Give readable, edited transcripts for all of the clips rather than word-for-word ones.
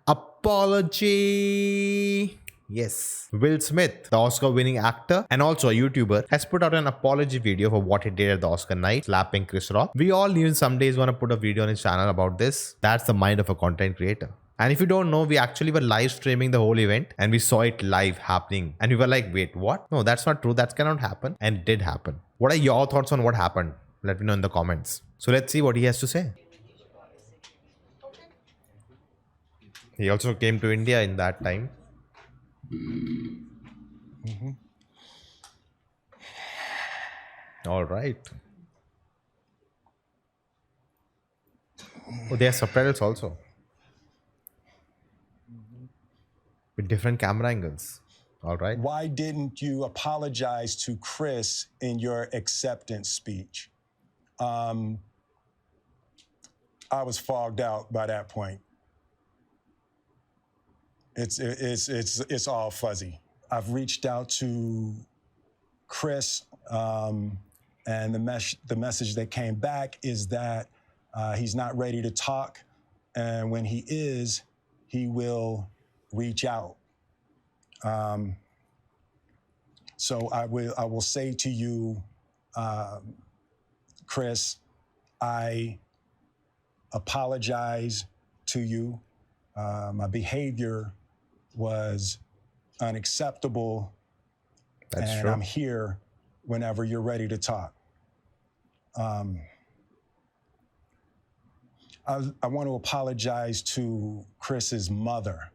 Apology. Yes. Will Smith, the Oscar winning actor and also a YouTuber, has put out an apology video for what he did at the Oscar night, slapping Chris Rock. We all even some days want to put a video on his channel about this. That's the mind of a content creator. And if you don't know, we actually were live streaming the whole event and we saw it live happening. And we were like, wait, what? No, that's not true. That cannot happen. And it did happen. What are your thoughts on what happened? Let me know in the comments. So let's see what he has to say. He also came to India in that time. All right. Oh, they have subtitles also with different camera angles. All right. Why didn't you apologize to Chris in your acceptance speech? I was fogged out by that point. It's all fuzzy. I've reached out to Chris, and the message that came back is that he's not ready to talk, and when he is, he will reach out. So I will say to you, Chris, I apologize to you. My behavior was unacceptable. That's and true. I'm here whenever you're ready to talk. I want to apologize to Chris's mother.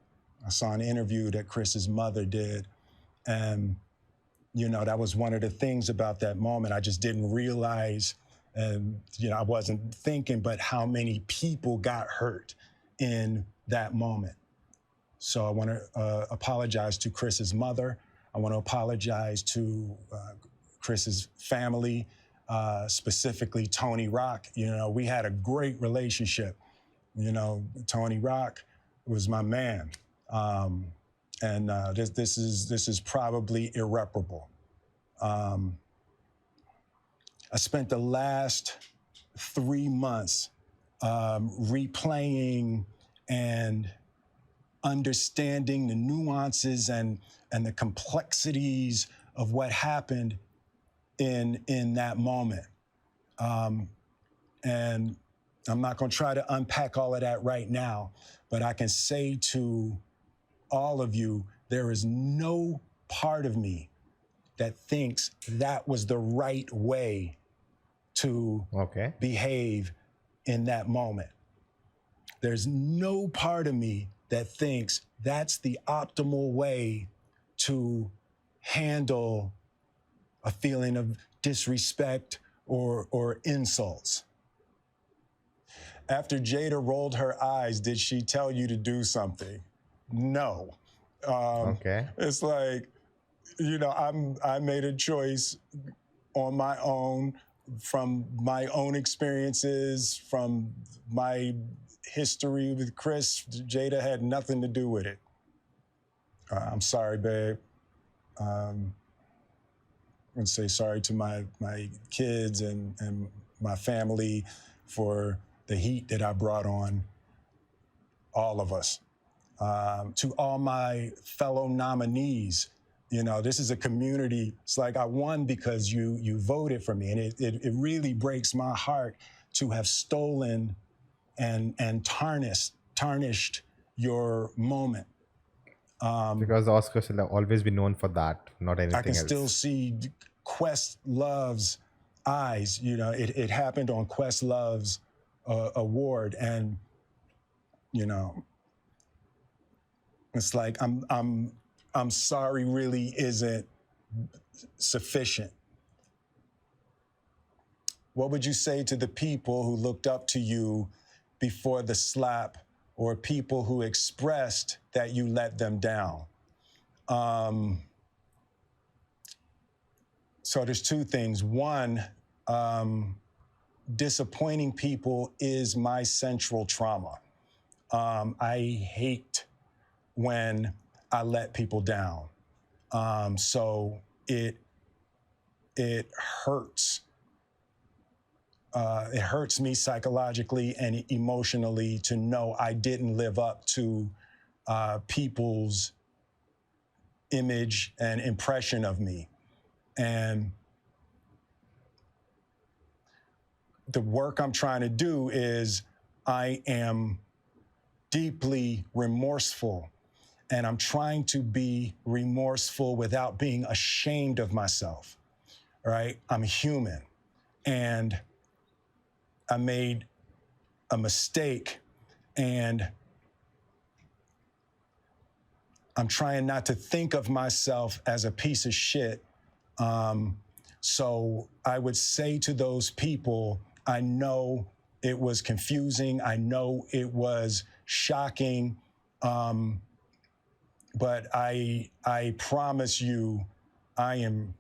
I saw an interview that Chris's mother did, and that was one of the things about that moment. I just didn't realize, and I wasn't thinking, but how many people got hurt in that moment. So I want to apologize to Chris's mother. I want to apologize to Chris's family, specifically Tony Rock. We had a great relationship. Tony Rock was my man. This is probably irreparable. I spent the last 3 months replaying and understanding the nuances and the complexities of what happened in that moment. And I'm not going to try to unpack all of that right now, but I can say to all of you, there is no part of me that thinks that was the right way to behave in that moment. There's no part of me that thinks that's the optimal way to handle a feeling of disrespect or insults. After Jada rolled her eyes, did she tell you to do something? No. It's like, I made a choice on my own, from my own experiences, from my history with Chris. Jada had nothing to do with it. I'm sorry, babe. I'm going to say sorry to my kids and my family for the heat that I brought on all of us. To all my fellow nominees, this is a community. It's like I won because you voted for me. And it really breaks my heart to have stolen and tarnished your moment. Because the Oscars will always be known for that, not anything else. I can still see Questlove's eyes. It happened on Questlove's award, and it's like I'm sorry really isn't sufficient. What would you say to the people who looked up to you before the slap, or people who expressed that you let them down? So there's two things. One, disappointing people is my central trauma. I hate when I let people down. So it hurts. It hurts me psychologically and emotionally to know I didn't live up to people's image and impression of me. And the work I'm trying to do is I am deeply remorseful, and I'm trying to be remorseful without being ashamed of myself, right? I'm human, and I made a mistake, and I'm trying not to think of myself as a piece of shit. So I would say to those people, I know it was confusing. I know it was shocking. But I promise you, I am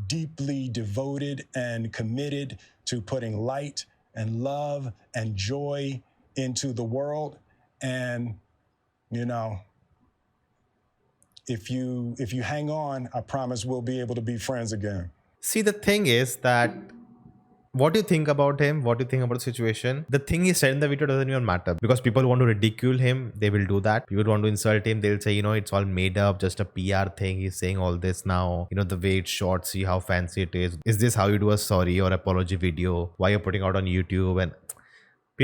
deeply devoted and committed to putting light and love and joy into the world. And, you know, if you hang on, I promise we'll be able to be friends again. See, the thing is that what you think about him, what you think about the situation, the thing he said in the video doesn't even matter, because people want to ridicule him, they will do that. People want to insult him, they'll say, you know, it's all made up, just a PR thing. He's saying all this now, you know, the way it's shot, see how fancy it is. Is this how you do a sorry or apology video? Why you're putting out on YouTube? And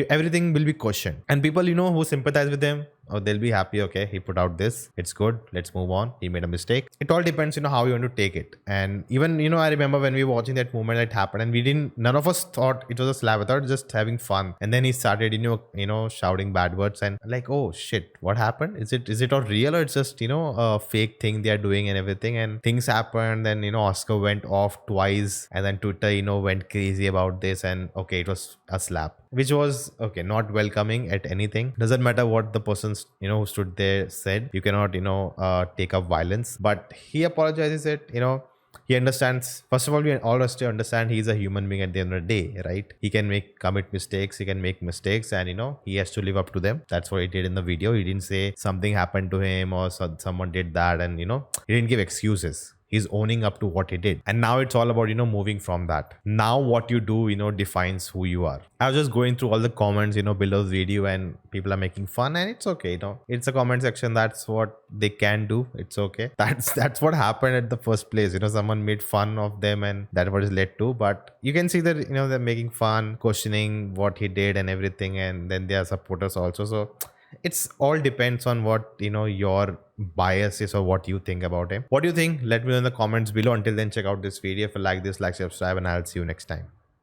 everything will be questioned. And people, you know, who sympathize with him, or they'll be happy, okay, he put out this, it's good, let's move on, he made a mistake. It all depends, you know, how you want to take it. And even, you know, I remember when we were watching that moment that happened, and we didn't, none of us thought it was a slap. I thought just having fun. And then he started, you know, shouting bad words, and like, oh shit, what happened? Is it all real, or it's just, you know, a fake thing they are doing and everything? And things happened. Then, you know, Oscar went off twice, and then Twitter, you know, went crazy about this, and okay, it was a slap, which was okay, not welcoming at anything. Doesn't matter what the person's, you know, who stood there said. You cannot, you know, take up violence. But he apologizes it, you know, he understands. First of all, we all has to understand he's a human being at the end of the day, right? He can commit mistakes, he can make mistakes, and, you know, he has to live up to them. That's what he did in the video. He didn't say something happened to him or someone did that, and, you know, he didn't give excuses. He's owning up to what he did. And now it's all about, you know, moving from that. Now what you do, you know, defines who you are. I was just going through all the comments, you know, below the video, and people are making fun, and it's okay, you know, it's a comment section. That's what they can do. It's okay. That's what happened at the first place. You know, someone made fun of them, and that what is led to. But you can see that, you know, they're making fun, questioning what he did and everything. And then there are supporters also. So it's all depends on what, you know, your bias is or what you think about him. What do you think? Let me know in the comments below. Until then, check out this video. If you like this, like, subscribe, and I'll see you next time.